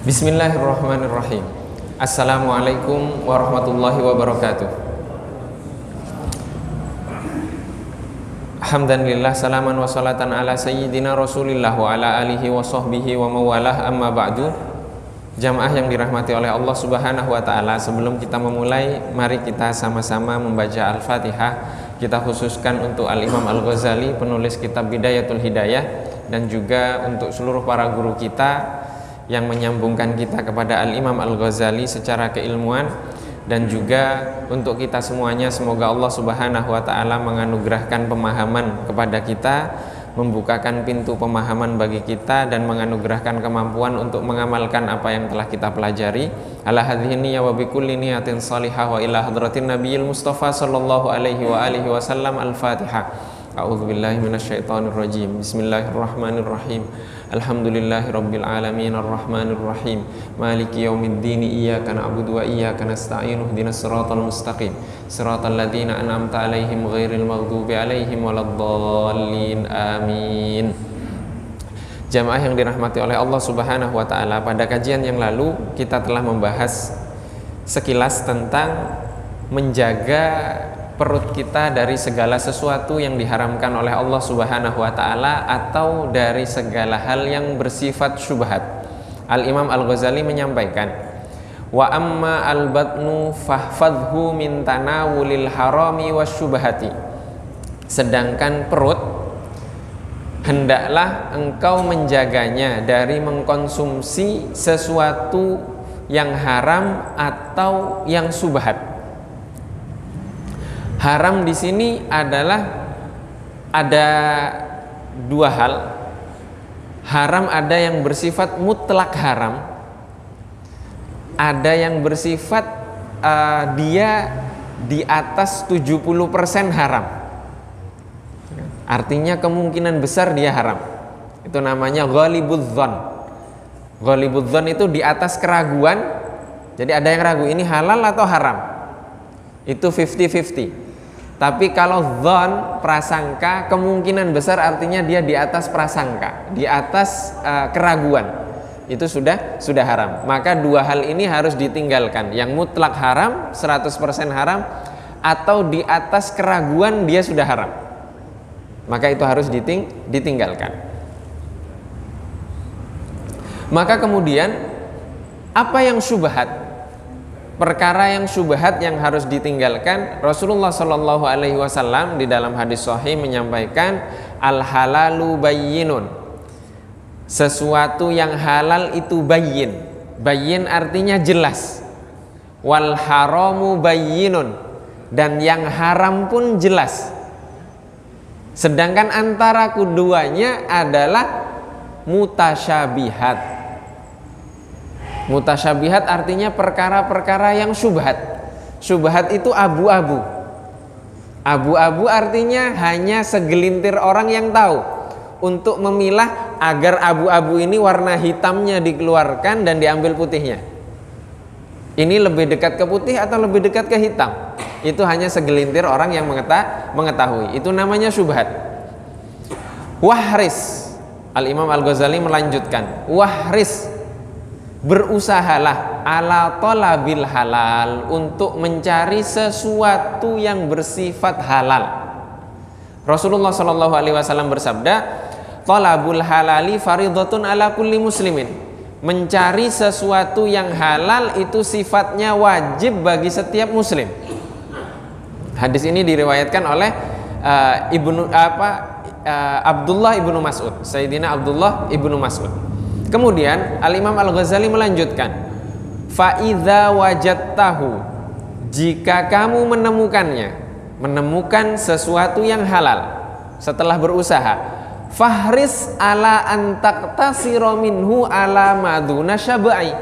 Bismillahirrahmanirrahim. Assalamualaikum warahmatullahi wabarakatuh. Alhamdulillah, salaman wa salatan ala sayyidina Rasulillah wa ala alihi wa sahbihi wa mawalah, amma ba'du. Jamaah yang dirahmati oleh Allah Subhanahu wa taala, sebelum kita memulai, mari kita sama-sama membaca Al-Fatihah. Kita khususkan untuk Al-Imam Al-Ghazali, penulis kitab Bidayatul Hidayah, dan juga untuk seluruh para guru kita yang menyambungkan kita kepada Al-Imam Al-Ghazali secara keilmuan, dan juga untuk kita semuanya, semoga Allah Subhanahu wa taala menganugerahkan pemahaman kepada kita, membukakan pintu pemahaman bagi kita, dan menganugerahkan kemampuan untuk mengamalkan apa yang telah kita pelajari. Ala hadhihi niyya wa bikulli niyatin salihah wa ila hadratin nabiyil mustafa sallallahu alaihi wa alihi wasallam. Al-Fatihah. A'udzubillahi minasyaitonirrajim. Bismillahirrahmanirrahim. Alhamdulillahi rabbil alamin arrahmanir rahim maliki yaumiddin iyyaka na'budu wa iyyaka nasta'in ihdinas siratal mustaqim siratal ladzina an'amta 'alaihim ghairil maghdubi 'alaihim waladdallin. Amin. Jamaah yang dirahmati oleh Allah Subhanahu wa taala, pada kajian yang lalu kita telah membahas sekilas tentang menjaga perut kita dari segala sesuatu yang diharamkan oleh Allah Subhanahu wa taala atau dari segala hal yang bersifat syubhat. Al-Imam Al-Ghazali menyampaikan, wa amma al-batnu fahfadhu min tanawulil harami wasyubhati. Sedangkan perut, hendaklah engkau menjaganya dari mengkonsumsi sesuatu yang haram atau yang syubhat. Haram di sini adalah ada dua hal. Haram ada yang bersifat mutlak haram, ada yang bersifat dia di atas 70% haram. Artinya kemungkinan besar dia haram. Itu namanya ghalibudzon. Ghalibudzon itu di atas keraguan. Jadi ada yang ragu ini halal atau haram. Itu 50-50. Tapi kalau dzon, prasangka, kemungkinan besar artinya dia di atas prasangka, di atas keraguan. Itu sudah haram. Maka dua hal ini harus ditinggalkan. Yang mutlak haram, 100% haram, atau di atas keraguan dia sudah haram. Maka itu harus ditinggalkan. Maka kemudian apa yang syubhat? Perkara yang syubhat yang harus ditinggalkan, Rasulullah Shallallahu Alaihi Wasallam di dalam hadis sahih menyampaikan, al halalu bayyinun. Sesuatu yang halal itu bayyin. Bayyin artinya jelas. Wal haramu bayyinun. Dan yang haram pun jelas. Sedangkan antara keduanya adalah mutasyabihat. Mutasyabihat artinya perkara-perkara yang syubhat. Syubhat itu abu-abu. Abu-abu artinya hanya segelintir orang yang tahu. Untuk memilah agar abu-abu ini warna hitamnya dikeluarkan dan diambil putihnya. Ini lebih dekat ke putih atau lebih dekat ke hitam? Itu hanya segelintir orang yang mengetahui. Itu namanya syubhat. Wahris. Al-Imam Al-Ghazali melanjutkan, wahris, berusahalah ala talabil halal, untuk mencari sesuatu yang bersifat halal. Rasulullah Shallallahu Alaihi Wasallam bersabda, talabul halali faridhatun ala kulli muslimin. Mencari sesuatu yang halal itu sifatnya wajib bagi setiap muslim. Hadis ini diriwayatkan oleh Abdullah ibnu Mas'ud, Sayyidina Abdullah ibnu Mas'ud. Kemudian Al-Imam Al-Ghazali melanjutkan, fa'idha wajadtahu, jika kamu menemukan sesuatu yang halal setelah berusaha, fahris ala antaqtasira minhu ala maduna syab'i,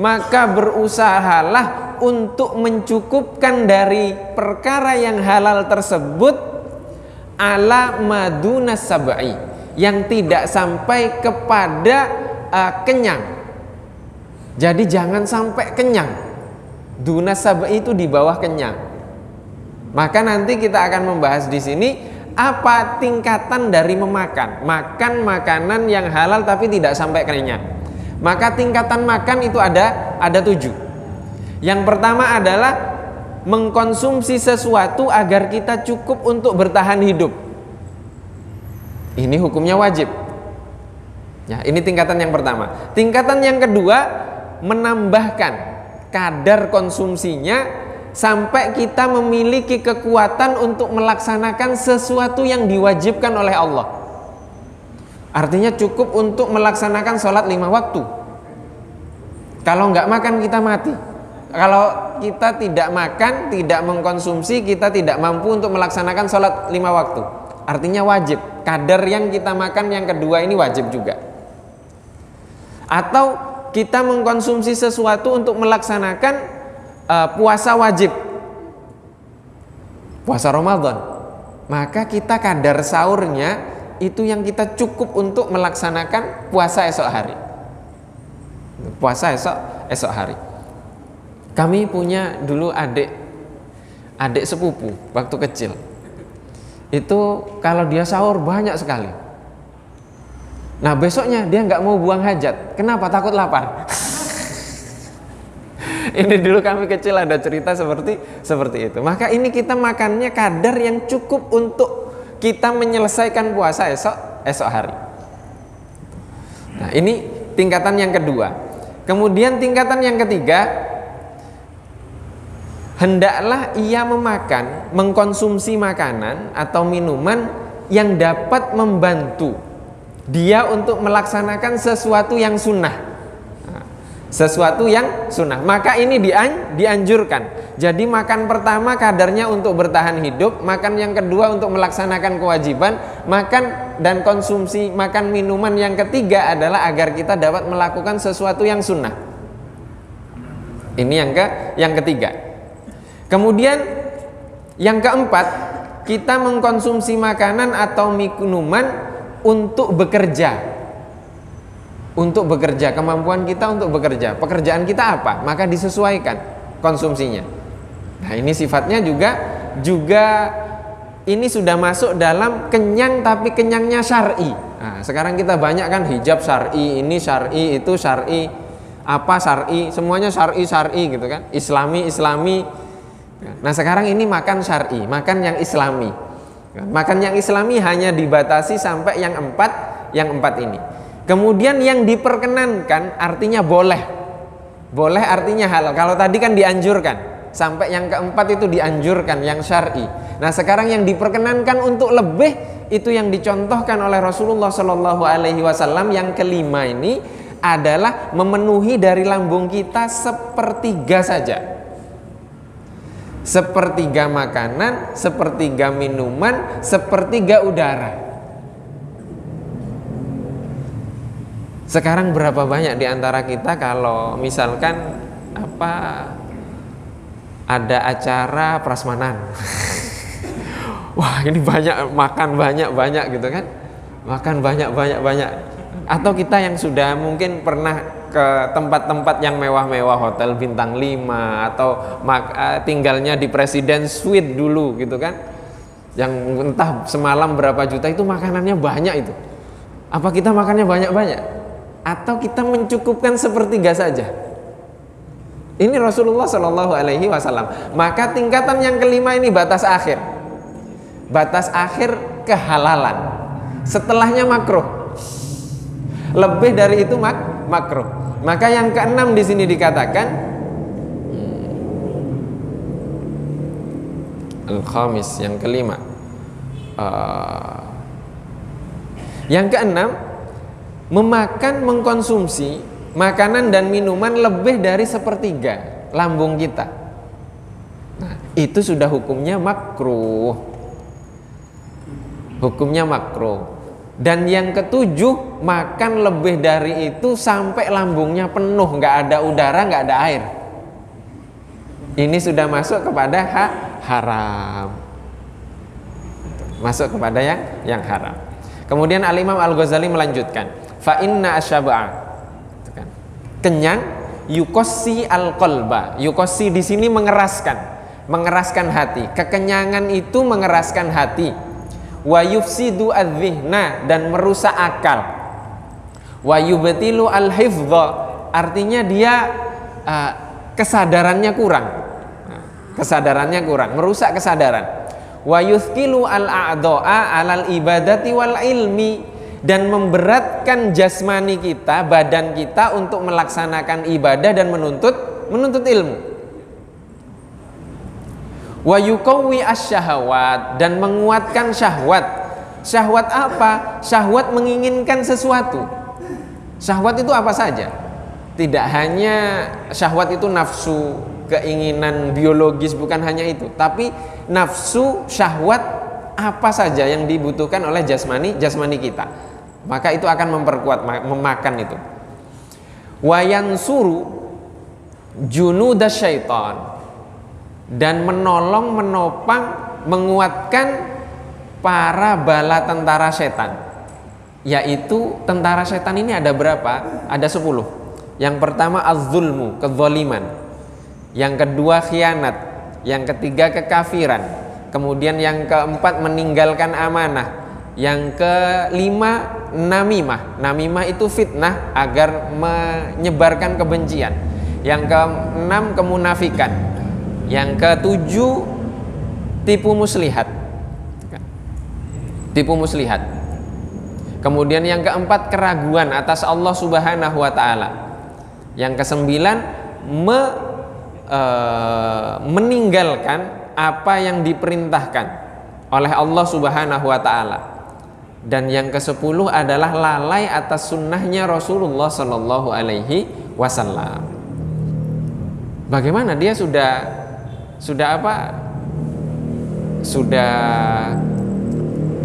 maka berusahalah untuk mencukupkan dari perkara yang halal tersebut ala maduna sab'i, yang tidak sampai kepada kenyang. Jadi jangan sampai kenyang. Duna sab'i itu di bawah kenyang. Maka nanti kita akan membahas di sini apa tingkatan dari makan makanan yang halal tapi tidak sampai kenyang. Maka tingkatan makan itu ada 7. Yang pertama adalah mengkonsumsi sesuatu agar kita cukup untuk bertahan hidup. Ini hukumnya wajib. Ya, ini tingkatan yang pertama. Tingkatan yang kedua, menambahkan kadar konsumsinya sampai kita memiliki kekuatan untuk melaksanakan sesuatu yang diwajibkan oleh Allah. Artinya cukup untuk melaksanakan sholat 5 waktu. Kalau nggak makan kita mati. Kalau kita tidak makan, tidak mengkonsumsi, kita tidak mampu untuk melaksanakan sholat 5 waktu. Artinya wajib. Kadar yang kita makan yang kedua ini wajib juga. Atau kita mengkonsumsi sesuatu untuk melaksanakan puasa wajib, puasa Ramadan. Maka kita kadar sahurnya itu yang kita cukup untuk melaksanakan puasa esok hari. Puasa esok hari. Kami punya dulu adik sepupu waktu kecil. Itu kalau dia sahur banyak sekali. Nah besoknya dia nggak mau buang hajat. Kenapa? Takut lapar. Ini dulu kami kecil ada cerita seperti itu. Maka ini kita makannya kadar yang cukup untuk kita menyelesaikan puasa esok hari. Nah ini tingkatan yang kedua. Kemudian tingkatan yang ketiga, hendaklah ia mengkonsumsi makanan atau minuman yang dapat membantu dia untuk melaksanakan sesuatu yang sunnah. Sesuatu yang sunnah. Maka ini dianjurkan. Jadi makan pertama kadarnya untuk bertahan hidup, makan yang kedua untuk melaksanakan kewajiban, makan dan konsumsi makan minuman yang ketiga adalah agar kita dapat melakukan sesuatu yang sunnah. Ini yang ketiga. Kemudian yang keempat, kita mengkonsumsi makanan atau minuman untuk bekerja. Untuk bekerja, kemampuan kita untuk bekerja. Pekerjaan kita apa? Maka disesuaikan konsumsinya. Nah, ini sifatnya juga ini sudah masuk dalam kenyang tapi kenyangnya syar'i. Nah, sekarang kita banyak kan hijab syar'i, ini syar'i, itu syar'i, apa syar'i, semuanya syar'i gitu kan. Islami. Nah, sekarang ini makan syar'i, makan yang islami. Makan yang islami hanya dibatasi sampai yang empat ini. Kemudian yang diperkenankan artinya boleh. Boleh artinya halal. Kalau tadi kan dianjurkan. Sampai yang keempat itu dianjurkan, yang syar'i. Nah sekarang yang diperkenankan untuk lebih, itu yang dicontohkan oleh Rasulullah SAW. Yang kelima ini adalah memenuhi dari lambung kita sepertiga saja. Sepertiga makanan, sepertiga minuman, sepertiga udara. Sekarang berapa banyak di antara kita kalau misalkan ada acara prasmanan. Wah, ini makan banyak gitu kan. Makan banyak. Atau kita yang sudah mungkin pernah ke tempat-tempat yang mewah-mewah, hotel bintang 5 atau tinggalnya di Presiden Suite dulu gitu kan. Yang entah semalam berapa juta, itu makanannya banyak itu. Apa kita makannya banyak-banyak? Atau kita mencukupkan sepertiga saja? Ini Rasulullah SAW. Maka tingkatan yang kelima ini batas akhir. Batas akhir kehalalan. Setelahnya makruh. Lebih dari itu makruh. Maka yang keenam di sini dikatakan al-khamis, yang kelima. Yang keenam, mengkonsumsi makanan dan minuman lebih dari sepertiga lambung kita. Nah, itu sudah hukumnya makruh. Hukumnya makruh. Dan yang ketujuh, makan lebih dari itu sampai lambungnya penuh, nggak ada udara, nggak ada air. Ini sudah masuk kepada haram. Masuk kepada yang haram. Kemudian Al-Imam Al-Ghazali melanjutkan, fa inna asyaba'a, kenyang, yukossi al-qalba. Yukossi di sini mengeraskan hati. Kekenyangan itu mengeraskan hati. Wa yufsidu adz-dzihna, dan merusak akal. Wa yubtilu al-hifdha, artinya dia kesadarannya kurang. Kesadarannya kurang, merusak kesadaran. Wa yuthqilu al-a'dha'a 'alal ibadati wal ilmi, dan memberatkan jasmani kita, badan kita untuk melaksanakan ibadah dan menuntut ilmu. Wa yuqawwi asy-syahawat, dan menguatkan syahwat. Syahwat apa? Syahwat menginginkan sesuatu. Syahwat itu apa saja? Tidak hanya syahwat itu nafsu, keinginan biologis, bukan hanya itu, tapi nafsu, syahwat apa saja yang dibutuhkan oleh jasmani kita. Maka itu akan memperkuat, memakan itu. Wa yansuru junudas syaitan, dan menolong, menopang, menguatkan para bala tentara setan. Yaitu tentara setan ini ada berapa? Ada 10. Yang pertama az-zulmu, kezaliman. Yang kedua khianat. Yang ketiga kekafiran. Kemudian yang keempat meninggalkan amanah. Yang kelima namimah. Namimah itu fitnah agar menyebarkan kebencian. Yang keenam kemunafikan. Yang ketujuh tipu muslihat. Tipu muslihat. Kemudian yang keempat keraguan atas Allah Subhanahu wa taala. Yang kesembilan meninggalkan apa yang diperintahkan oleh Allah Subhanahu wa taala. Dan yang ke-10 adalah lalai atas sunnahnya Rasulullah Sallallahu Alaihi Wasallam. Bagaimana dia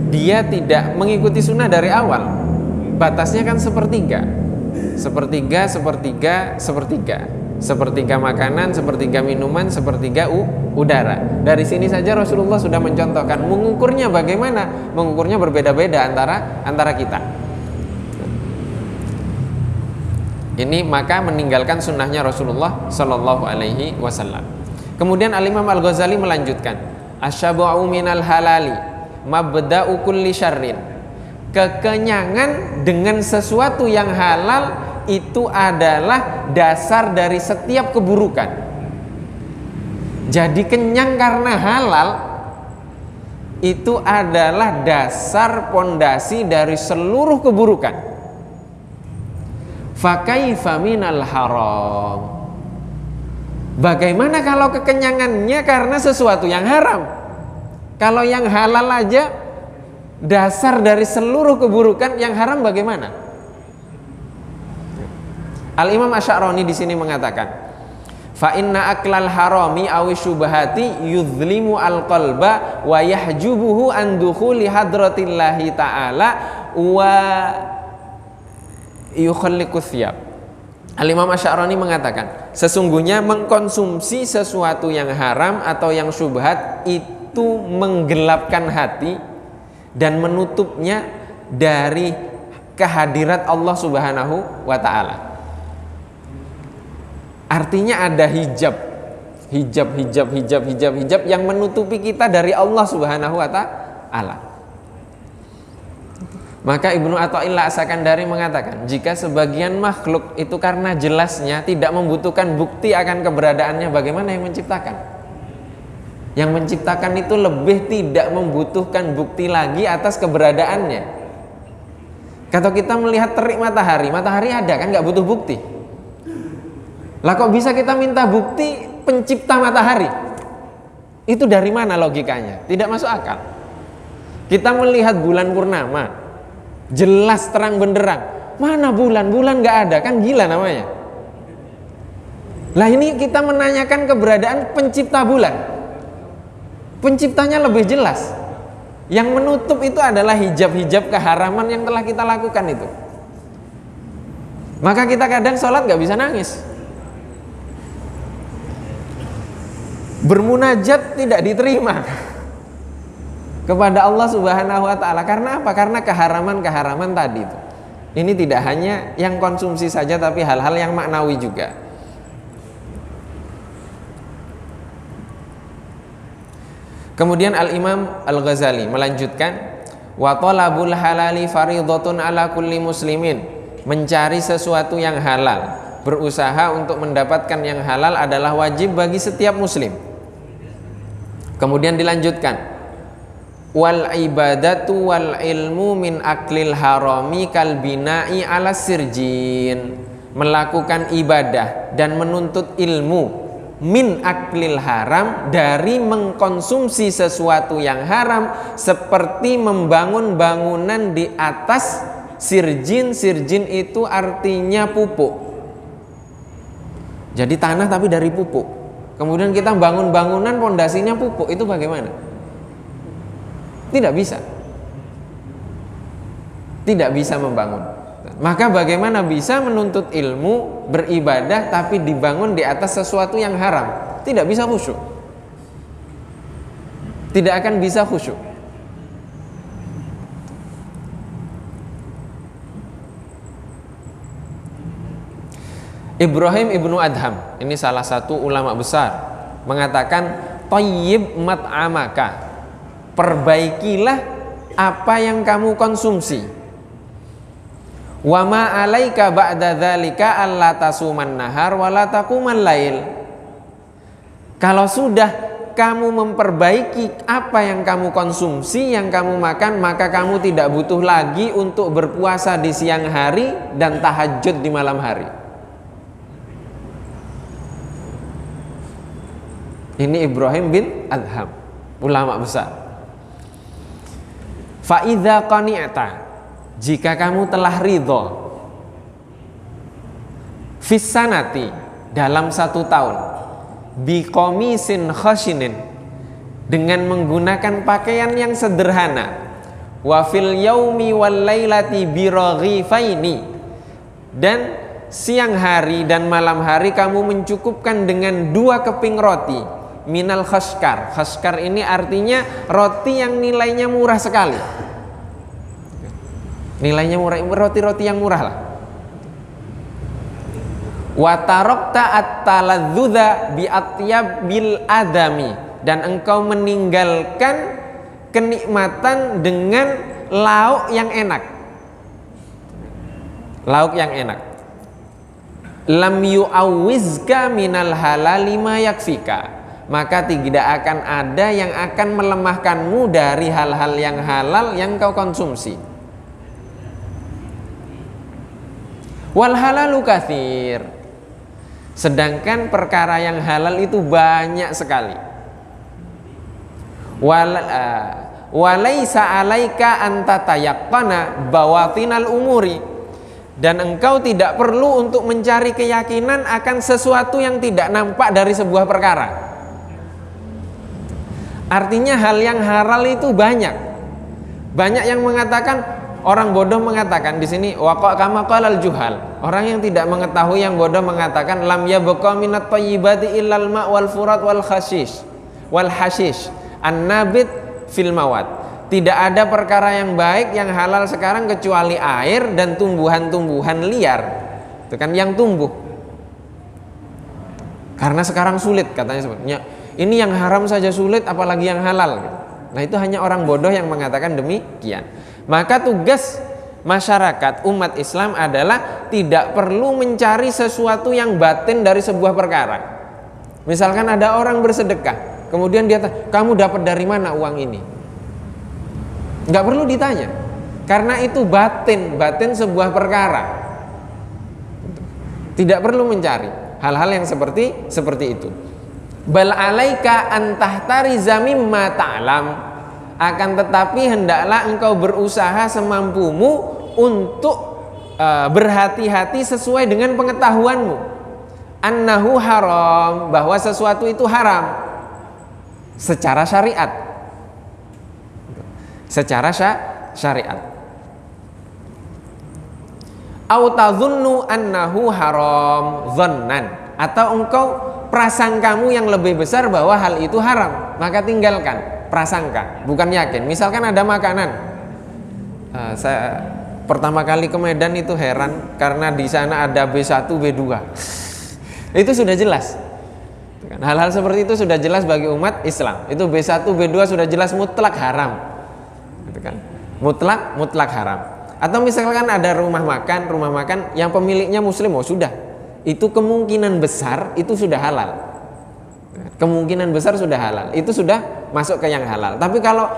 dia tidak mengikuti sunnah dari awal. Batasnya kan sepertiga makanan, sepertiga minuman, sepertiga udara. Dari sini saja Rasulullah sudah mencontohkan. Mengukurnya bagaimana? Mengukurnya berbeda-beda antara kita. Ini maka meninggalkan sunnahnya Rasulullah Sallallahu Alaihi Wasallam. Kemudian Al-Imam Al-Ghazali melanjutkan, asyabu'u minal halali mabda'u kulli syarrin. Kekenyangan dengan sesuatu yang halal itu adalah dasar dari setiap keburukan. Jadi kenyang karena halal itu adalah dasar pondasi dari seluruh keburukan. Fakaifa minal haram. Bagaimana kalau kekenyangannya karena sesuatu yang haram? Kalau yang halal aja dasar dari seluruh keburukan, yang haram bagaimana? Al-Imam Asy'arani di sini mengatakan, fa inna aklal harami aw syubhati yuzlimu al-qalba wa yahjubuhu an dukhuli hadratillahi ta'ala wa yukhalliqu thiyab. Al-Imam Asy'arani mengatakan, sesungguhnya mengkonsumsi sesuatu yang haram atau yang syubhat itu menggelapkan hati dan menutupnya dari kehadirat Allah Subhanahu wa taala. Artinya ada hijab yang menutupi kita dari Allah Subhanahu wa taala. Maka Ibnu Athaillah As-Sakandari mengatakan, jika sebagian makhluk itu karena jelasnya tidak membutuhkan bukti akan keberadaannya, bagaimana yang menciptakan? Yang menciptakan itu lebih tidak membutuhkan bukti lagi atas keberadaannya. Kalau kita melihat terik matahari ada kan, nggak butuh bukti. Lah kok bisa kita minta bukti pencipta matahari? Itu dari mana logikanya? Tidak masuk akal. Kita melihat bulan purnama, jelas terang benderang. Mana bulan? Bulan nggak ada, kan gila namanya. Lah ini kita menanyakan keberadaan pencipta bulan. Penciptanya lebih jelas. Yang menutup itu adalah hijab-hijab keharaman yang telah kita lakukan itu. Maka kita kadang sholat nggak bisa nangis. Bermunajat tidak diterima kepada Allah Subhanahu wa taala. Karena apa? Karena keharaman-keharaman tadi itu. Ini tidak hanya yang konsumsi saja, tapi hal-hal yang maknawi juga. Kemudian Al-Imam Al-Ghazali melanjutkan, wa talabul halali faridatun ala kulli muslimin mencari sesuatu yang halal, berusaha untuk mendapatkan yang halal adalah wajib bagi setiap muslim. Kemudian dilanjutkan, wal ibadatu wal ilmu min aklil harami kal bina'i ala sirjin. Melakukan ibadah dan menuntut ilmu min aklil haram, dari mengkonsumsi sesuatu yang haram, seperti membangun bangunan di atas sirjin. Sirjin itu artinya pupuk. Jadi tanah tapi dari pupuk. Kemudian kita bangun bangunan pondasinya pupuk, itu bagaimana? Tidak bisa. Tidak bisa membangun. Maka bagaimana bisa menuntut ilmu, beribadah tapi dibangun di atas sesuatu yang haram? Tidak bisa khusyuk. Tidak akan bisa khusyuk. Ibrahim ibnu Adham, ini salah satu ulama besar, mengatakan thayyib mat'amaka, perbaikilah apa yang kamu konsumsi. Wa ma 'alaika ba'da dzalika alla tasuman nahar wa la taqumal lail. Kalau sudah kamu memperbaiki apa yang kamu konsumsi, yang kamu makan, maka kamu tidak butuh lagi untuk berpuasa di siang hari dan tahajud di malam hari. Ini Ibrahim bin Adham, ulama besar. Fa idza qani'ta, jika kamu telah ridho, fissanati, dalam 1 tahun, biqamisin khashinin, dengan menggunakan pakaian yang sederhana, wa fil yaumi wal lailati biraghifaini, dan siang hari dan malam hari kamu mencukupkan dengan 2 keping roti, minal khashkar. Khashkar ini artinya roti yang nilainya murah sekali. Nilainya murah, roti-roti yang murah lah. Wa tarokta at-taladzudha bi atyabil adami, dan engkau meninggalkan kenikmatan dengan lauk yang enak. Lauk yang enak. Lam yu'awwizka minal halali ma yakfika, maka tidak akan ada yang akan melemahkanmu dari hal-hal yang halal yang kau konsumsi. Wal halalu katsir, sedangkan perkara yang halal itu banyak sekali. Walaisa alaika anta tayaqqana bawatinal umuri, dan engkau tidak perlu untuk mencari keyakinan akan sesuatu yang tidak nampak dari sebuah perkara. Artinya hal yang halal itu banyak. Banyak yang mengatakan, orang bodoh mengatakan di sini waqa kama qalal juhal, orang yang tidak mengetahui yang bodoh mengatakan lam yabqa minat thayyibati illal ma' wal furat wal hashish an-nabit fil mawad. Tidak ada perkara yang baik yang halal sekarang kecuali air dan tumbuhan-tumbuhan liar. Itu kan yang tumbuh. Karena sekarang sulit katanya sebetulnya. Ini yang haram saja sulit apalagi yang halal. Nah, itu hanya orang bodoh yang mengatakan demikian. Maka tugas masyarakat umat Islam adalah tidak perlu mencari sesuatu yang batin dari sebuah perkara. Misalkan ada orang bersedekah, kemudian dia tanya, kamu dapat dari mana uang ini? Nggak perlu ditanya, karena itu batin sebuah perkara. Tidak perlu mencari hal-hal yang seperti itu. Bal alaika antahtariza mimma ta'lam, akan tetapi hendaklah engkau berusaha semampumu untuk berhati-hati sesuai dengan pengetahuanmu. Annahu haram, bahwa sesuatu itu haram secara syariat. Secara syariat. Au tadhunnu annahu haram dhannan, atau engkau prasangkamu yang lebih besar bahwa hal itu haram, maka tinggalkan. Prasangka, bukan yakin. Misalkan ada makanan, saya pertama kali ke Medan itu heran karena di sana ada B1, B2. Itu sudah jelas. Hal-hal seperti itu sudah jelas bagi umat Islam. Itu B1, B2 sudah jelas mutlak haram. Gitu kan? Mutlak haram. Atau misalkan ada rumah makan yang pemiliknya muslim, oh sudah, itu kemungkinan besar itu sudah halal. Kemungkinan besar sudah halal, itu sudah masuk ke yang halal. Tapi kalau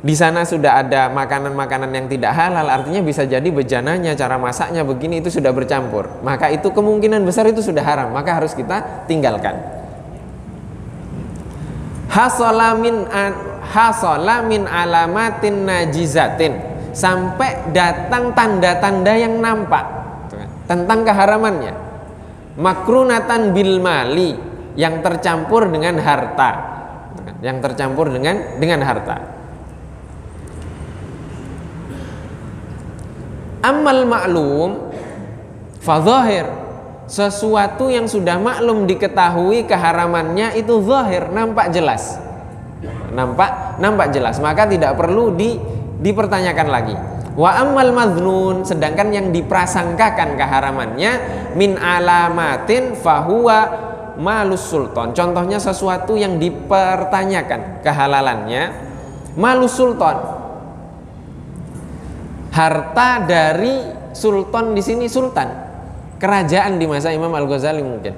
di sana sudah ada makanan-makanan yang tidak halal, artinya bisa jadi bejananya, cara masaknya begini, itu sudah bercampur, maka itu kemungkinan besar itu sudah haram, maka harus kita tinggalkan. Hasala min alamatin najizatin, sampai datang tanda-tanda yang nampak tentang keharamannya. Makrunatan bil mali, yang tercampur dengan harta, yang tercampur dengan harta. Amal maklum fadzahir, sesuatu yang sudah maklum diketahui keharamannya itu zahir, nampak jelas, nampak jelas, maka tidak perlu dipertanyakan lagi. Wa ammal madhnun, sedangkan yang diprasangkakan keharamannya, min alamatin fahuwa malus sultan, contohnya sesuatu yang dipertanyakan kehalalannya, malus sultan, harta dari sultan, di sini sultan, kerajaan di masa Imam Al-Ghazali, mungkin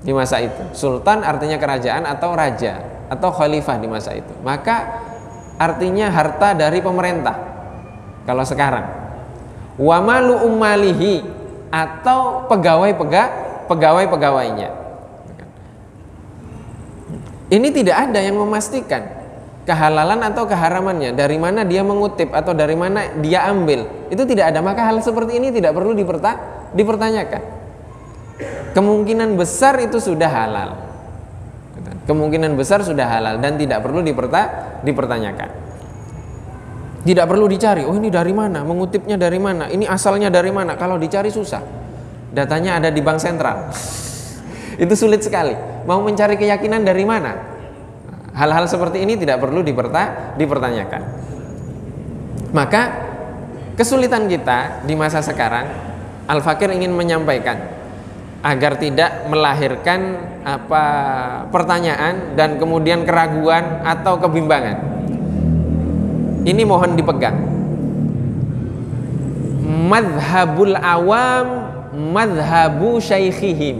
di masa itu sultan artinya kerajaan atau raja atau khalifah di masa itu, maka artinya harta dari pemerintah. Kalau sekarang wa malu ummalihi, atau pegawainya. Ini tidak ada yang memastikan kehalalan atau keharamannya, dari mana dia mengutip atau dari mana dia ambil, itu tidak ada, maka hal seperti ini tidak perlu dipertanyakan. Kemungkinan besar itu sudah halal, kemungkinan besar sudah halal dan tidak perlu dipertanyakan. Tidak perlu dicari, oh ini dari mana, mengutipnya dari mana, ini asalnya dari mana. Kalau dicari susah, datanya ada di bank sentral. Itu sulit sekali. Mau mencari keyakinan dari mana? Hal-hal seperti ini tidak perlu dipertanyakan. Maka kesulitan kita di masa sekarang, Al-Fakir ingin menyampaikan agar tidak melahirkan pertanyaan dan kemudian keraguan atau kebimbangan. Ini mohon dipegang. Madhabul awam madhabu syaikhihim.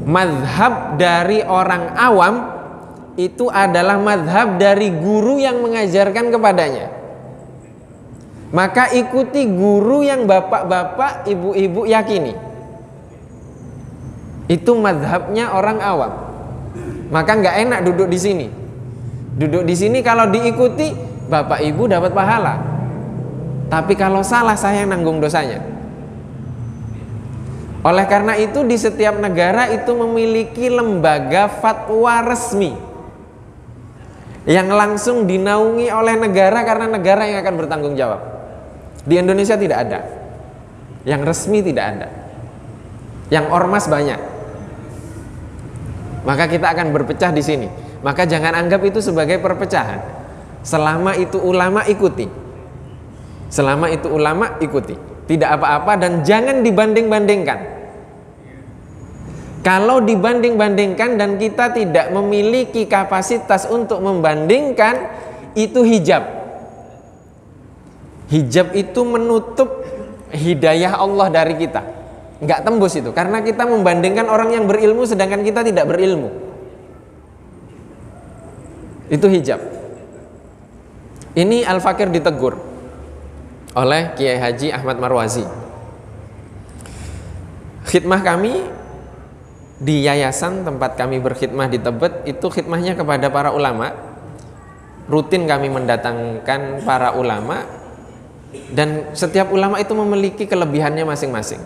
Madhab dari orang awam itu adalah madhab dari guru yang mengajarkan kepadanya. Maka ikuti guru yang bapak-bapak, ibu-ibu yakini. Itu madhabnya orang awam. Maka nggak enak duduk di sini. Duduk di sini kalau diikuti bapak ibu dapat pahala, tapi kalau salah saya yang nanggung dosanya. Oleh karena itu di setiap negara itu memiliki lembaga fatwa resmi yang langsung dinaungi oleh negara, karena negara yang akan bertanggung jawab. Di Indonesia tidak ada, yang resmi tidak ada, yang ormas banyak. Maka kita akan berpecah di sini. Maka jangan anggap itu sebagai perpecahan. Selama itu ulama ikuti. Selama itu ulama ikuti. Tidak apa-apa, dan jangan dibanding-bandingkan. Kalau dibanding-bandingkan dan kita tidak memiliki kapasitas untuk membandingkan, itu hijab. Hijab itu menutup hidayah Allah dari kita. Enggak tembus itu, karena kita membandingkan orang yang berilmu sedangkan kita tidak berilmu. Itu hijab. Ini Al-Fakir ditegur oleh Kiai Haji Ahmad Marwazi. Khidmah kami di yayasan tempat kami berkhidmah di Tebet, itu khidmahnya kepada para ulama. Rutin kami mendatangkan para ulama, dan setiap ulama itu memiliki kelebihannya masing-masing.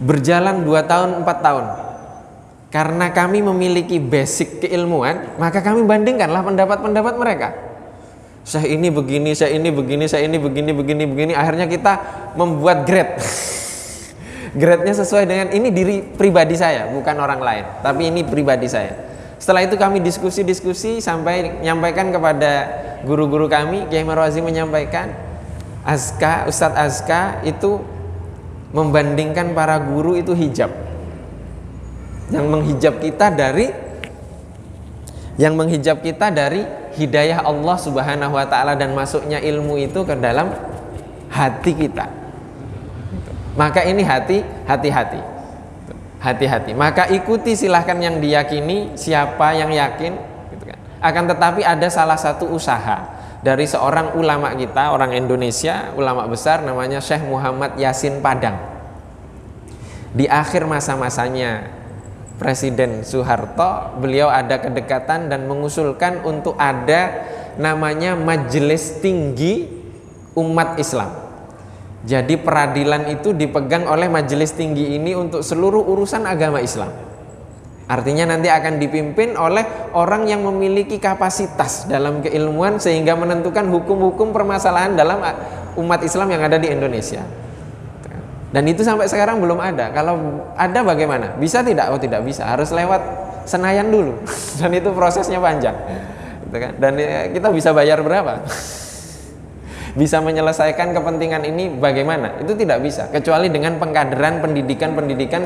Berjalan 2 tahun, 4 tahun, karena kami memiliki basic keilmuan, maka kami bandingkanlah pendapat-pendapat mereka. Saya ini begini, saya ini begini, saya ini begini. Akhirnya kita membuat grade. Grade-nya sesuai dengan ini diri pribadi saya, bukan orang lain, tapi ini pribadi saya. Setelah itu kami diskusi sampai menyampaikan kepada guru-guru kami. Kiai Marwazi menyampaikan, Ustadz Azka itu membandingkan para guru itu hijab. Yang menghijab kita dari hidayah Allah Subhanahu wa taala dan masuknya ilmu itu ke dalam hati kita. Maka ini hati-hati. Maka ikuti silahkan yang diyakini, siapa yang yakin gitu kan. Akan tetapi ada salah satu usaha dari seorang ulama kita, orang Indonesia, ulama besar, namanya Syekh Muhammad Yasin Padang. Di akhir masa-masanya Presiden Soeharto, beliau ada kedekatan dan mengusulkan untuk ada namanya Majelis Tinggi Umat Islam. Jadi peradilan itu dipegang oleh majelis tinggi ini untuk seluruh urusan agama Islam. Artinya nanti akan dipimpin oleh orang yang memiliki kapasitas dalam keilmuan sehingga menentukan hukum-hukum permasalahan dalam umat Islam yang ada di Indonesia. Dan itu sampai sekarang belum ada. Kalau ada bagaimana? Bisa tidak? Oh tidak bisa. Harus lewat Senayan dulu. Dan itu prosesnya panjang. Dan kita bisa bayar berapa? Bisa menyelesaikan kepentingan ini bagaimana? Itu tidak bisa, kecuali dengan pengkaderan pendidikan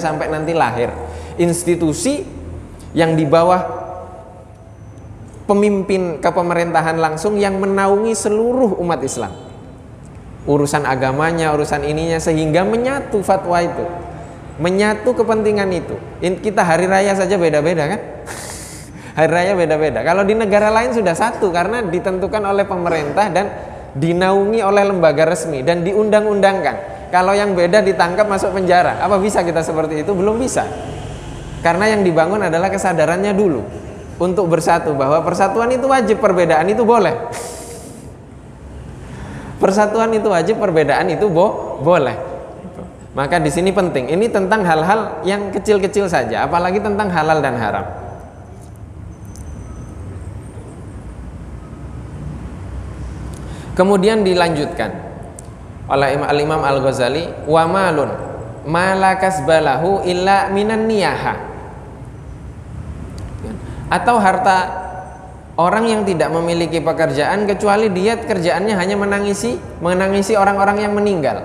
sampai nanti lahir institusi yang di bawah pemimpin kepemerintahan langsung yang menaungi seluruh umat Islam, urusan agamanya, urusan ininya, sehingga menyatu fatwa itu, menyatu kepentingan itu. Kita hari raya saja beda-beda kan? Hari raya beda-beda. Kalau di negara lain sudah satu karena ditentukan oleh pemerintah dan dinaungi oleh lembaga resmi dan diundang-undangkan. Kalau yang beda ditangkap masuk penjara. Apa bisa kita seperti itu? Belum bisa. Karena yang dibangun adalah kesadarannya dulu untuk bersatu, bahwa persatuan itu wajib, perbedaan itu boleh. Persatuan itu wajib, perbedaan itu boleh. Maka di sini penting. Ini tentang hal-hal yang kecil-kecil saja, apalagi tentang halal dan haram. Kemudian dilanjutkan oleh Al-Imam Al-Ghazali, wa malun malakas balahu illa minan niyaha. Atau harta orang yang tidak memiliki pekerjaan kecuali dia kerjaannya hanya menangisi orang-orang yang meninggal.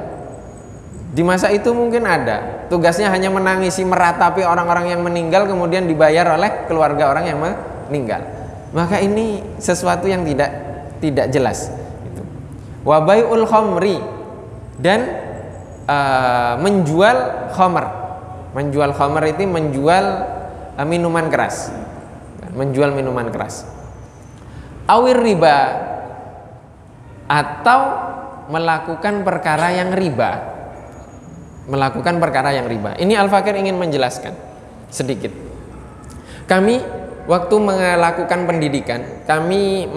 Di masa itu mungkin ada tugasnya hanya menangisi, meratapi orang-orang yang meninggal, kemudian dibayar oleh keluarga orang yang meninggal. Maka ini sesuatu yang tidak jelas. Wa bai'ul khamri, dan menjual khamr. Menjual khamr itu menjual minuman keras. Menjual minuman keras. Awir riba, atau melakukan perkara yang riba. Melakukan perkara yang riba. Ini Al-Fakir ingin menjelaskan sedikit. Kami waktu melakukan pendidikan, kami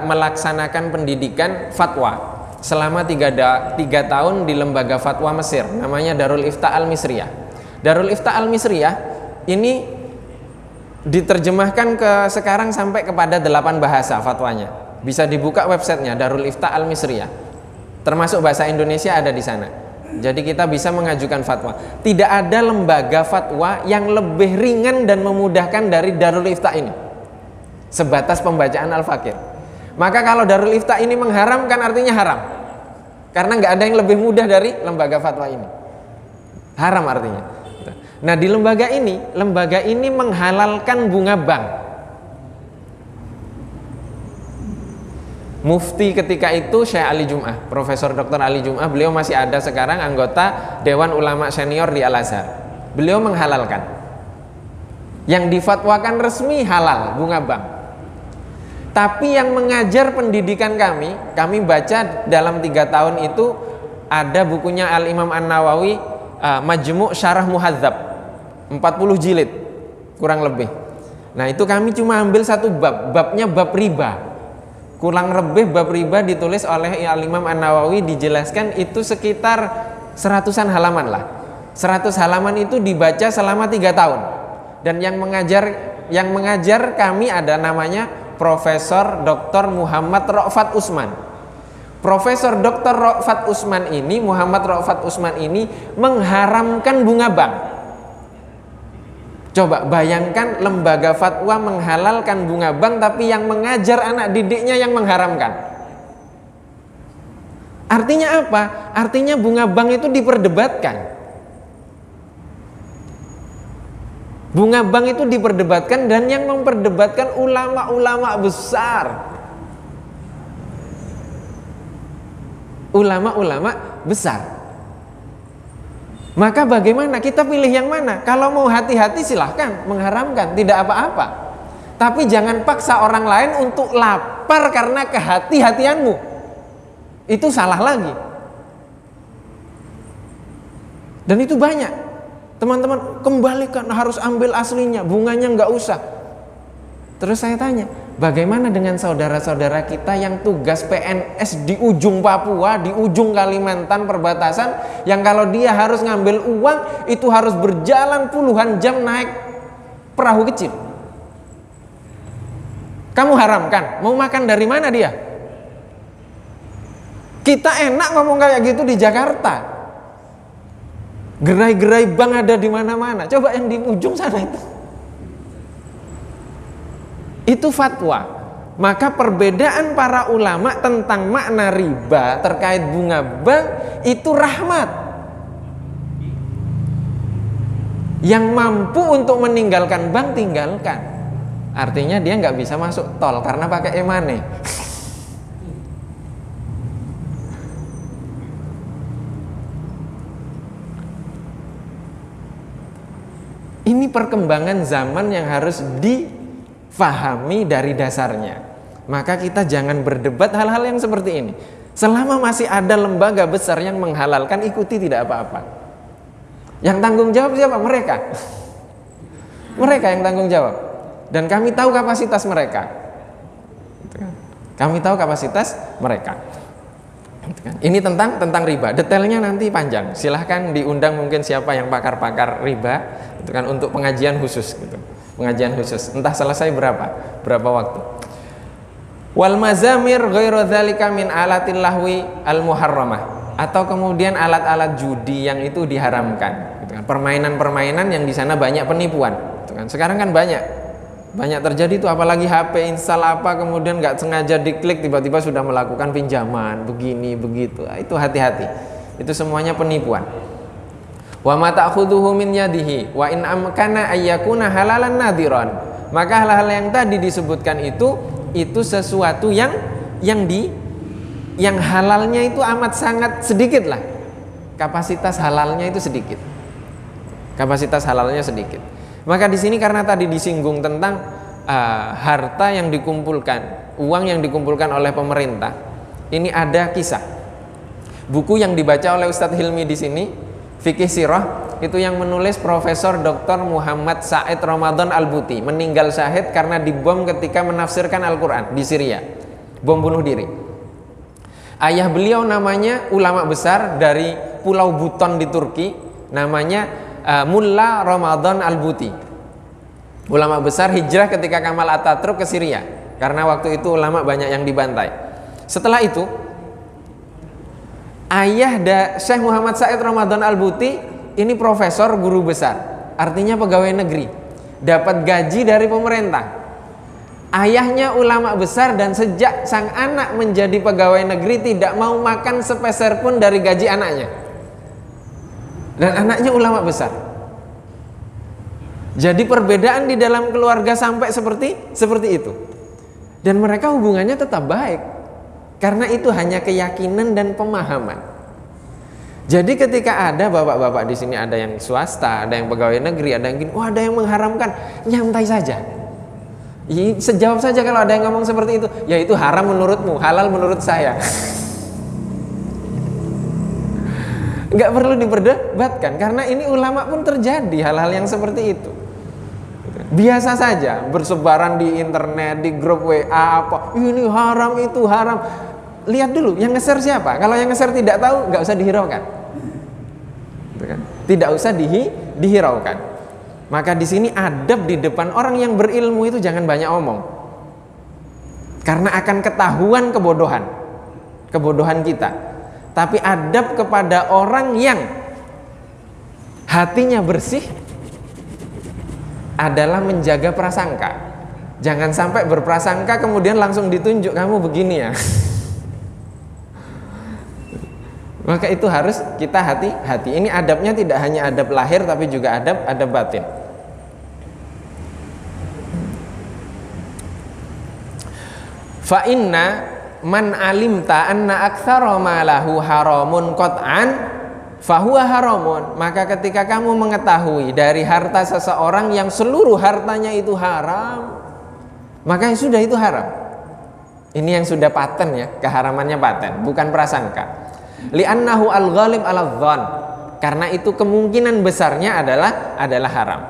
melaksanakan pendidikan fatwa selama 3 tahun di lembaga fatwa Mesir, namanya Darul Ifta Al-Misriyah. Darul Ifta Al-Misriyah ini diterjemahkan ke sekarang sampai kepada 8 bahasa fatwanya. Bisa dibuka websitenya Darul Ifta Al-Misriyah. Termasuk bahasa Indonesia ada di sana. Jadi kita bisa mengajukan fatwa. Tidak ada lembaga fatwa yang lebih ringan dan memudahkan dari Darul Ifta ini, sebatas pembacaan Al-Fakir. Maka kalau Darul Ifta ini mengharamkan, artinya haram, karena nggak ada yang lebih mudah dari lembaga fatwa ini. Haram artinya. Nah, di lembaga ini menghalalkan bunga bank. Mufti ketika itu Syekh Ali Jum'ah, Profesor Dr. Ali Jum'ah, beliau masih ada sekarang, anggota Dewan Ulama Senior di Al-Azhar. Beliau menghalalkan. Yang difatwakan resmi halal, bunga bank. Tapi yang mengajar pendidikan kami baca dalam 3 tahun itu ada bukunya Al-Imam An-Nawawi, Majmu' Syarah Muhadzab, 40 jilid kurang lebih. Nah, itu kami cuma ambil satu babnya bab riba. Kurang lebih bab riba ditulis oleh Al-Imam An-Nawawi, dijelaskan itu sekitar 100-an halaman lah. 100 halaman itu dibaca selama 3 tahun. Dan yang mengajar kami ada namanya Profesor Dr. Muhammad Ra'fat Usman. Profesor Dr. Ra'fat Usman ini, Muhammad Ra'fat Usman ini mengharamkan bunga bank. Coba bayangkan lembaga fatwa menghalalkan bunga bank, tapi yang mengajar anak didiknya yang mengharamkan. Artinya apa? Artinya bunga bank itu diperdebatkan. Bunga bank itu diperdebatkan, dan yang memperdebatkan ulama-ulama besar. ulama-ulama besar. Maka bagaimana? Kita pilih yang mana? Kalau mau hati-hati silahkan mengharamkan, tidak apa-apa. Tapi jangan paksa orang lain untuk lapar karena kehati-hatianmu. Itu salah lagi. Dan itu banyak. Teman-teman, kembalikan, harus ambil aslinya, bunganya nggak usah. Terus saya tanya, bagaimana dengan saudara-saudara kita yang tugas PNS di ujung Papua, di ujung Kalimantan perbatasan, yang kalau dia harus ngambil uang, itu harus berjalan puluhan jam naik perahu kecil. Kamu haramkan, mau makan dari mana dia? Kita enak ngomong kayak gitu di Jakarta. Gerai-gerai bank ada di mana-mana. Coba yang di ujung sana itu. Itu fatwa. Maka perbedaan para ulama tentang makna riba terkait bunga bank itu rahmat. Yang mampu untuk meninggalkan bank, tinggalkan. Artinya dia nggak bisa masuk tol karena pakai e-money. Ini perkembangan zaman yang harus difahami dari dasarnya. Maka kita jangan berdebat hal-hal yang seperti ini. Selama masih ada lembaga besar yang menghalalkan, ikuti, tidak apa-apa. Yang tanggung jawab siapa? Mereka. Mereka yang tanggung jawab. Dan kami tahu kapasitas mereka. Kami tahu kapasitas mereka. Ini tentang riba. Detailnya nanti panjang. Silahkan diundang mungkin siapa yang pakar-pakar riba, itu kan, untuk pengajian khusus. Gitu. Pengajian khusus. Entah selesai berapa waktu. Wal mazamir ghairu dzalika min alatil lahwi al muharramah. Atau kemudian alat-alat judi yang itu diharamkan. Gitu kan. Permainan-permainan yang di sana banyak penipuan. Gitu kan. Sekarang kan banyak terjadi itu, apalagi HP install apa kemudian nggak sengaja diklik tiba-tiba sudah melakukan pinjaman begini begitu. Itu hati-hati, itu semuanya penipuan. Wa ma ta'khudhuhu min yadihi wa in amkana ayyakuna halalan nadiran. Maka hal-hal yang tadi disebutkan itu sesuatu yang halalnya itu amat sangat sedikit lah. Kapasitas halalnya itu sedikit. Maka di sini karena tadi disinggung tentang harta yang dikumpulkan, uang yang dikumpulkan oleh pemerintah. Ini ada kisah. Buku yang dibaca oleh Ustadz Hilmi di sini, Fikih Sirah, itu yang menulis Profesor Dr. Muhammad Said Ramadan Al-Buti, meninggal syahid karena dibom ketika menafsirkan Al-Quran di Syria. Bom bunuh diri. Ayah beliau namanya ulama besar dari Pulau Buton di Turki, namanya Mullah Ramadan Al-Buti. Ulama besar hijrah ketika Kamal Ataturk ke Syria, karena waktu itu ulama banyak yang dibantai. Setelah itu ayah Syekh Muhammad Said Ramadan Al-Buti ini profesor, guru besar, artinya pegawai negeri, dapat gaji dari pemerintah. Ayahnya ulama besar dan sejak sang anak menjadi pegawai negeri tidak mau makan sepeser pun dari gaji anaknya. Dan anaknya ulama besar. Jadi perbedaan di dalam keluarga sampai seperti itu. Dan mereka hubungannya tetap baik. Karena itu hanya keyakinan dan pemahaman. Jadi ketika ada bapak-bapak di sini, ada yang swasta, ada yang pegawai negeri, ada yang gini, ada yang mengharamkan, nyantai saja. Sejawab saja kalau ada yang ngomong seperti itu, ya itu haram menurutmu, halal menurut saya. Nggak perlu diperdebatkan, karena ini ulama pun terjadi hal-hal yang seperti itu. Biasa saja bersebaran di internet, di grup WA apa, ini haram, itu haram. Lihat dulu yang nge-share siapa. Kalau yang nge-share tidak tahu, nggak usah dihiraukan. Tidak usah dihiraukan. Maka di sini adab di depan orang yang berilmu itu jangan banyak omong, karena akan ketahuan kebodohan kita. Tapi adab kepada orang yang hatinya bersih adalah menjaga prasangka. Jangan sampai berprasangka kemudian langsung ditunjuk, kamu begini ya. Maka itu harus kita hati-hati. Ini adabnya tidak hanya adab lahir tapi juga adab batin. Fa inna man alimta anna aktsara malahu haramun qat'an fahuwa haramun. Maka ketika kamu mengetahui dari harta seseorang yang seluruh hartanya itu haram, maka sudah itu haram. Ini yang sudah paten ya, keharamannya paten, bukan prasangka. Li'annahu al-ghalib 'ala dzan. Karena itu kemungkinan besarnya adalah haram.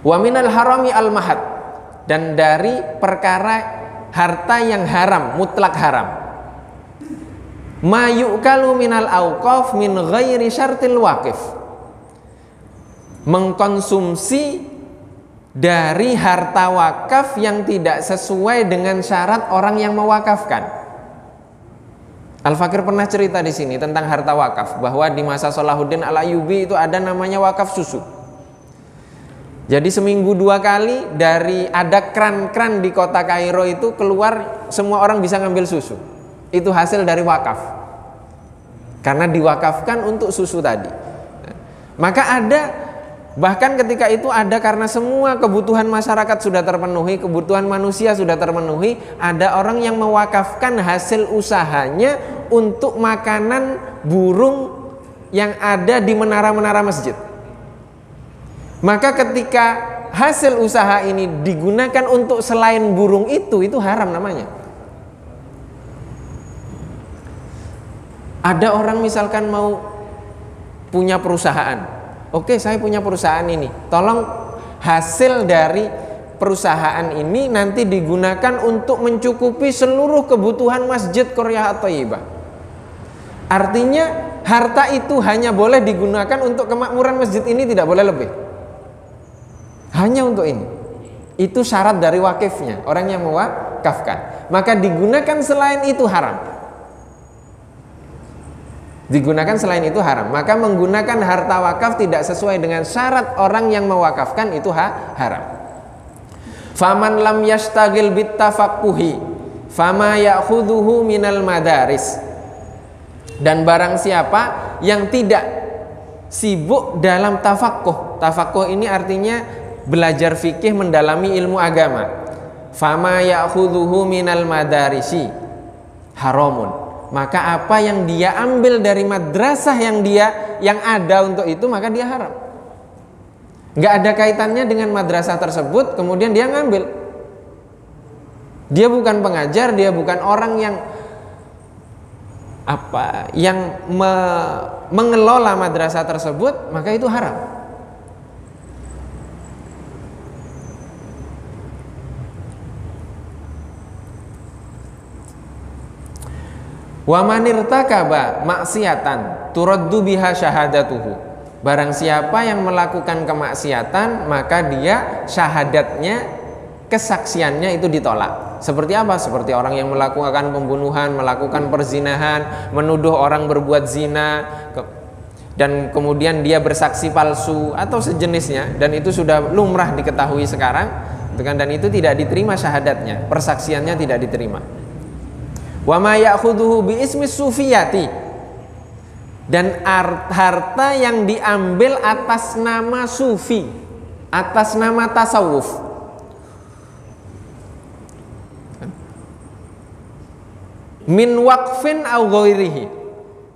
Wa minal harami al-mahad. Dan dari perkara harta yang haram, mutlak haram. Ma yu'kalu minal awqaf min ghairi syartil waqif. Mengkonsumsi dari harta wakaf yang tidak sesuai dengan syarat orang yang mewakafkan. Al-Fakir pernah cerita di sini tentang harta wakaf, bahwa di masa Salahuddin Al-Ayyubi itu ada namanya wakaf susu. Jadi seminggu 2 kali ada kran-kran di kota Kairo itu keluar, semua orang bisa ngambil susu. Itu hasil dari wakaf. Karena diwakafkan untuk susu tadi. Maka bahkan ketika itu ada, karena semua kebutuhan masyarakat sudah terpenuhi, kebutuhan manusia sudah terpenuhi, ada orang yang mewakafkan hasil usahanya untuk makanan burung yang ada di menara-menara masjid. Maka ketika hasil usaha ini digunakan untuk selain burung itu haram namanya. Ada orang misalkan mau punya perusahaan. Oke, saya punya perusahaan ini. Tolong hasil dari perusahaan ini nanti digunakan untuk mencukupi seluruh kebutuhan Masjid Qaryah At-Thayyibah. Artinya harta itu hanya boleh digunakan untuk kemakmuran masjid ini, tidak boleh lebih. Hanya untuk ini. Itu syarat dari wakifnya, orang yang mewakafkan. Maka digunakan selain itu haram. Digunakan selain itu haram. Maka menggunakan harta wakaf tidak sesuai dengan syarat orang yang mewakafkan itu haram. Faman lam yashtagil bittafaqquhi fama ya'khudhuhu minal madaris. Dan barang siapa yang tidak sibuk dalam tafaqquh. Tafaqquh ini artinya belajar fikih, mendalami ilmu agama. Fama ya'khudhuhu minal madarisi haramun. Maka apa yang dia ambil dari madrasah yang ada untuk itu, maka dia haram. Nggak ada kaitannya dengan madrasah tersebut, kemudian dia ngambil. Dia bukan pengajar, dia bukan orang yang mengelola madrasah tersebut, maka itu haram. Wa man irtakaba maksiatan turaddu biha syahadatuhu. Barang siapa yang melakukan kemaksiatan, maka dia syahadatnya, kesaksiannya itu ditolak. Seperti apa? Seperti orang yang melakukan pembunuhan, melakukan perzinahan, menuduh orang berbuat zina, dan kemudian dia bersaksi palsu atau sejenisnya, dan itu sudah lumrah diketahui sekarang, dan itu tidak diterima syahadatnya, persaksiannya tidak diterima. Wa ma ya'khudhuhu bi ismi sufiyati. Dan harta yang diambil atas nama sufi, atas nama tasawuf. Min waqfin au ghairihi.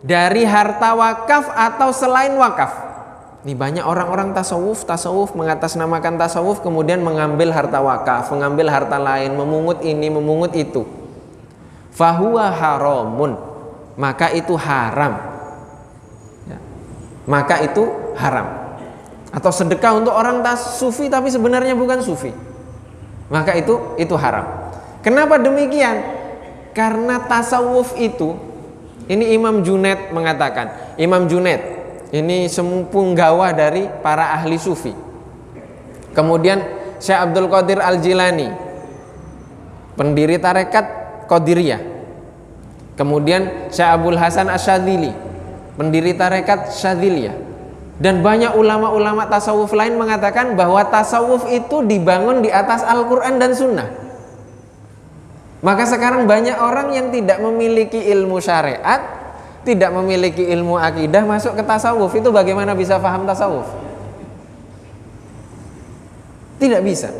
Dari harta wakaf atau selain wakaf. Ini banyak orang-orang tasawuf mengatasnamakan tasawuf, kemudian mengambil harta wakaf, mengambil harta lain, memungut ini, memungut itu. Fahuwa haramun, maka itu haram ya. Maka itu haram. Atau sedekah untuk orang sufi tapi sebenarnya bukan sufi, maka itu haram. Kenapa demikian? Karena tasawuf itu, ini Imam Junaid mengatakan, Imam Junaid ini punggawa dari para ahli sufi. Kemudian Syekh Abdul Qadir Al-Jilani, pendiri tarekat Qadiriyah. Kemudian Syekh Abdul Hasan Asy-Syadzili, pendiri tarekat Syadziliyah. Dan banyak ulama-ulama tasawuf lain mengatakan bahwa tasawuf itu dibangun di atas Al-Quran dan Sunnah. Maka sekarang banyak orang yang tidak memiliki ilmu syariat, tidak memiliki ilmu akidah, masuk ke tasawuf. Itu bagaimana bisa paham tasawuf? Tidak bisa.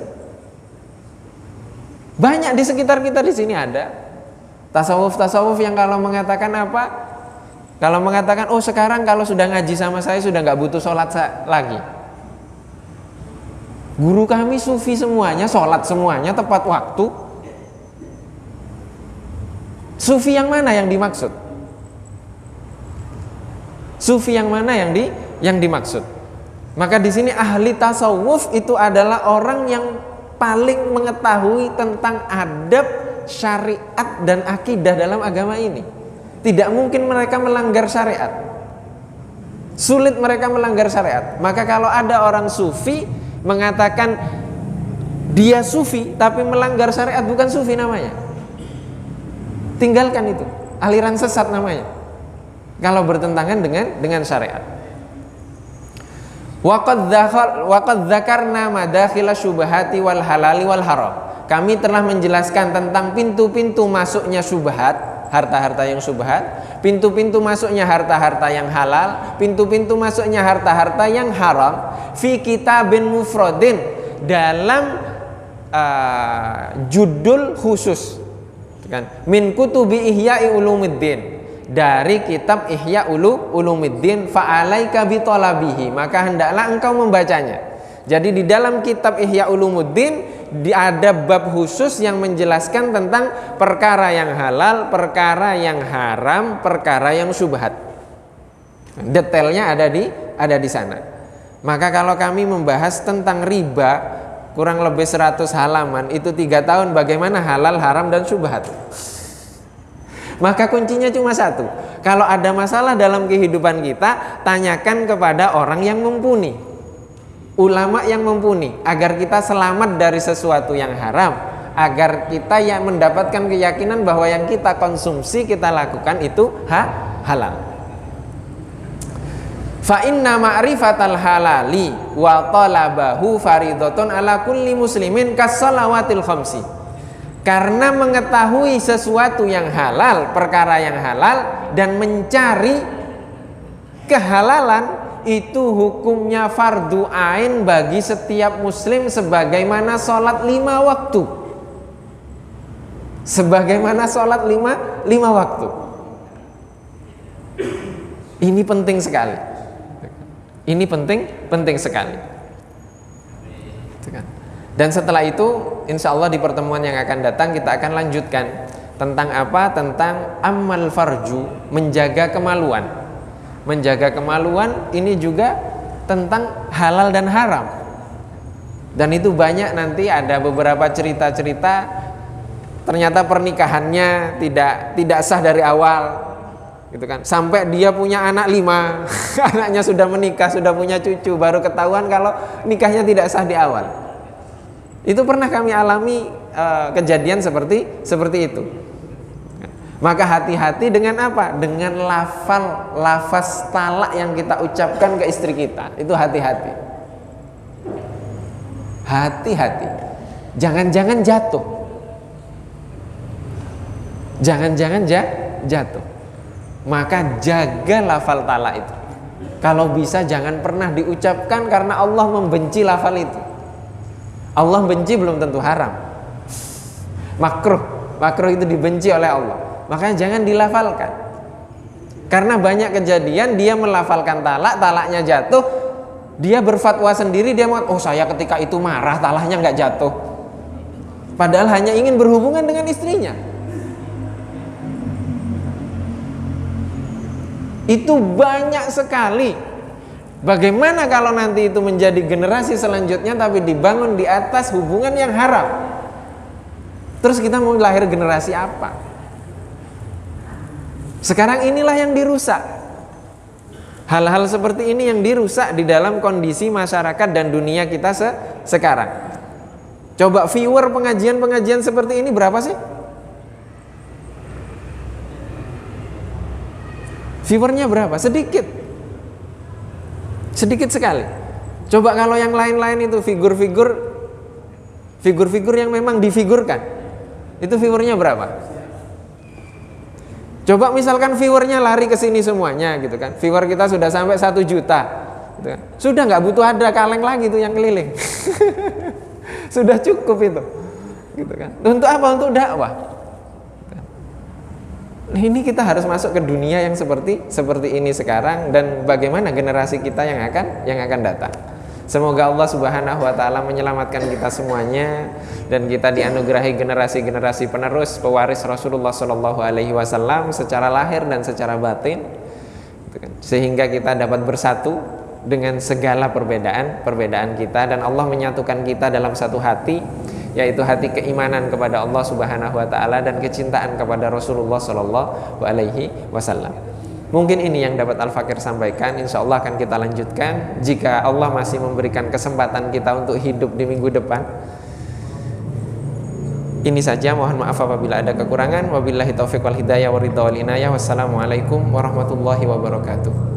Banyak di sekitar kita di sini ada Tasawuf yang kalau mengatakan apa? Kalau mengatakan, oh sekarang kalau sudah ngaji sama saya sudah nggak butuh sholat lagi. Guru kami sufi semuanya, sholat semuanya tepat waktu. Sufi yang mana yang dimaksud? Sufi yang mana yang dimaksud? Maka di sini ahli tasawuf itu adalah orang yang paling mengetahui tentang adab, syariat dan akidah dalam agama ini. Tidak mungkin mereka melanggar syariat. Sulit mereka melanggar syariat. Maka kalau ada orang sufi mengatakan dia sufi tapi melanggar syariat, bukan sufi namanya. Tinggalkan itu. Aliran sesat namanya. Kalau bertentangan dengan syariat. Waqad dzakarna madakhila syubhati wal halali wal haram. Kami telah menjelaskan tentang pintu-pintu masuknya syubhat, harta-harta yang syubhat, pintu-pintu masuknya harta-harta yang halal, pintu-pintu masuknya harta-harta yang haram fi kitabin mufradin, dalam judul khusus kan, min kutubi ihya'i ulumuddin, dari kitab Ihya Ulumuddin, fa'alaika bitolabihi, maka hendaklah engkau membacanya. Jadi di dalam kitab Ihya Ulumuddin ada bab khusus yang menjelaskan tentang perkara yang halal, perkara yang haram, perkara yang syubhat. Detailnya ada di sana. Maka kalau kami membahas tentang riba kurang lebih 100 halaman, itu 3 tahun bagaimana halal, haram dan syubhat. Maka kuncinya cuma satu. Kalau ada masalah dalam kehidupan kita, tanyakan kepada orang yang mumpuni, ulama yang mumpuni, agar kita selamat dari sesuatu yang haram, agar kita yang mendapatkan keyakinan bahwa yang kita konsumsi, kita lakukan itu halal. Fa inna ma'rifatal halali wa talabahu faridatun ala kulli muslimin kas-shalawatil khamsi. Karena mengetahui sesuatu yang halal, perkara yang halal, dan mencari kehalalan itu hukumnya fardu ain bagi setiap muslim, sebagaimana sholat 5 waktu. Sebagaimana sholat 5 waktu. Ini penting sekali. Ini penting sekali. Dan setelah itu, insya Allah di pertemuan yang akan datang kita akan lanjutkan tentang apa? Tentang amal farju, menjaga kemaluan. Menjaga kemaluan ini juga tentang halal dan haram. Dan itu banyak, nanti ada beberapa cerita-cerita ternyata pernikahannya tidak sah dari awal, gitu kan. Sampai dia punya anak 5, anaknya sudah menikah, sudah punya cucu, baru ketahuan kalau nikahnya tidak sah di awal. Itu pernah kami alami kejadian seperti itu. Maka hati-hati dengan apa? Dengan lafaz talak yang kita ucapkan ke istri kita. Itu hati-hati. Hati-hati. Jangan-jangan jatuh. Jangan-jangan jatuh. Maka jaga lafal talak itu. Kalau bisa jangan pernah diucapkan, karena Allah membenci lafal itu. Allah benci belum tentu haram. Makruh itu dibenci oleh Allah. Makanya jangan dilafalkan. Karena banyak kejadian dia melafalkan talak, talaknya jatuh, dia berfatwa sendiri, dia mengatakan, oh saya ketika itu marah, talaknya nggak jatuh. Padahal hanya ingin berhubungan dengan istrinya. Itu banyak sekali. Bagaimana kalau nanti itu menjadi generasi selanjutnya tapi dibangun di atas hubungan yang haram? Terus kita mau lahir generasi apa? Sekarang inilah yang dirusak. Hal-hal seperti ini yang dirusak di dalam kondisi masyarakat dan dunia kita sekarang. Coba viewer pengajian-pengajian seperti ini berapa sih? Viewernya berapa? Sedikit sekali. Coba kalau yang lain-lain itu figur-figur yang memang difigurkan, itu viewernya berapa? Coba misalkan viewernya lari ke sini semuanya, gitu kan? Viewer kita sudah sampai 1 juta, gitu kan? Sudah nggak butuh ada kaleng lagi tuh yang keliling. Sudah cukup itu, gitu kan? Untuk apa? Untuk dakwah. Ini kita harus masuk ke dunia yang seperti ini sekarang, dan bagaimana generasi kita yang akan datang. Semoga Allah Subhanahu wa taala menyelamatkan kita semuanya dan kita dianugerahi generasi-generasi penerus pewaris Rasulullah Shallallahu alaihi wasallam secara lahir dan secara batin, sehingga kita dapat bersatu dengan segala perbedaan kita, dan Allah menyatukan kita dalam satu hati, yaitu hati keimanan kepada Allah Subhanahu wa taala dan kecintaan kepada Rasulullah Shallallahu alaihi wasallam. Mungkin ini yang dapat Al-Fakir sampaikan. Insya Allah akan kita lanjutkan jika Allah masih memberikan kesempatan kita untuk hidup di minggu depan. Ini saja, mohon maaf apabila ada kekurangan. Wabillahi taufiq wal hidayah wa ridha wal inayah. Wassalamualaikum warahmatullahi wabarakatuh.